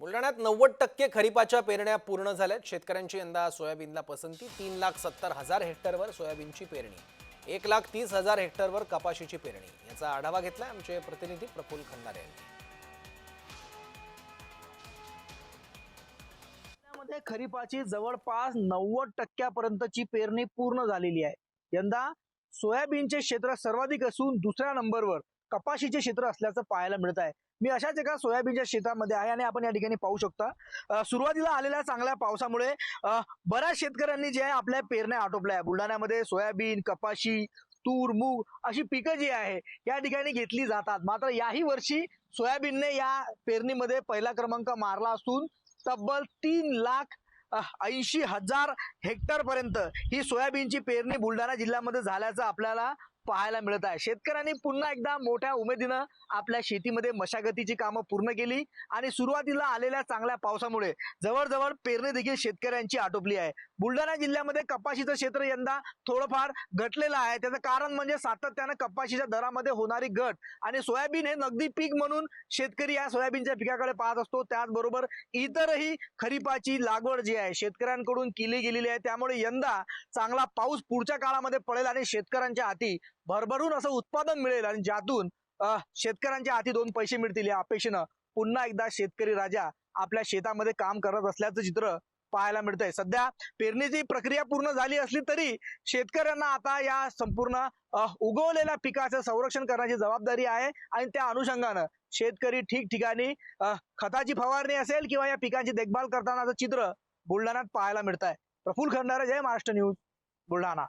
बुलढाण्यात 90% खरीपाच्या पेरण्या पूर्ण झाल्यात। शेतकऱ्यांची यंदा सोयाबीनला पसंती। 3,70,000 हेक्टरवर सोयाबीनची पेरणी, 1,30,000 हेक्टरवर कपाशीची पेरणी। याचा आढावा घेतलाय आमचे प्रतिनिधी प्रफुल्ल खंदारे यांनी। मध्ये खरीपाची जवळपास 90% पर्यंतची पेरणी पूर्ण झालेली आहे। यंदा सोयाबीनचे क्षेत्र सर्वाधिक असून दुसऱ्या नंबरवर कपाशीचे क्षेत्र असल्याचं पाहायला मिळत आहे। मी अशाच एका सोयाबीनच्या शेतामध्ये आहे आणि आपण या ठिकाणी पाहू शकता सुरुवातीला आलेल्या चांगल्या पावसामुळे बऱ्याच शेतकऱ्यांनी जे आहे आपल्या पेरण्या आटोपल्या आहे। बुलढाण्यामध्ये सोयाबीन, कपाशी, तूर, मूग अशी पिकं जी आहे या ठिकाणी घेतली जातात। मात्र याही वर्षी सोयाबीनने या पेरणीमध्ये पहिला क्रमांक मारला असून तब्बल 3,80,000 हेक्टर पर्यंत ही सोयाबीनची पेरणी बुलढाणा जिल्ह्यामध्ये झाल्याचं आपल्याला पाहायला मिळत आहे। शेतकऱ्यांनी पुन्हा एकदा मोठ्या उमेदीनं आपल्या शेतीमध्ये मशागतीची कामं पूर्ण केली आणि सुरुवातीला आलेल्या चांगल्या पावसामुळे जवळजवळ पेरणी देखील शेतकऱ्यांची आटोपली आहे। बुलढाणा जिल्ह्यामध्ये कपाशीचं क्षेत्र यंदा थोडंफार घटलेलं आहे। त्याचं कारण म्हणजे सातत्यानं कपाशीच्या दरामध्ये होणारी घट आणि सोयाबीन हे नगदी पीक म्हणून शेतकरी या सोयाबीनच्या पिकाकडे पाहत असतो। त्याचबरोबर इतरही खरीपाची लागवड जी आहे शेतकऱ्यांकडून केली गेलेली आहे। त्यामुळे यंदा चांगला पाऊस पुढच्या काळामध्ये पडेल आणि शेतकऱ्यांच्या हाती भरभरून असं उत्पादन मिळेल आणि ज्यातून शेतकऱ्यांच्या हाती दोन पैसे मिळतील या अपेक्षेनं पुन्हा एकदा शेतकरी राजा आपल्या शेतामध्ये काम करत असल्याचं चित्र पाहायला मिळतंय। सध्या पेरणीची प्रक्रिया पूर्ण झाली असली तरी शेतकऱ्यांना आता या संपूर्ण उगवलेल्या पिकाचं संरक्षण करण्याची जबाबदारी आहे आणि त्या अनुषंगानं शेतकरी ठिकठिकाणी खताची फवारणी असेल किंवा या पिकांची देखभाल करतानाचं चित्र बुलढाण्यात पाहायला मिळत आहे। प्रफुल्ल खंदारे, जय महाराष्ट्र न्यूज, बुलढाणा।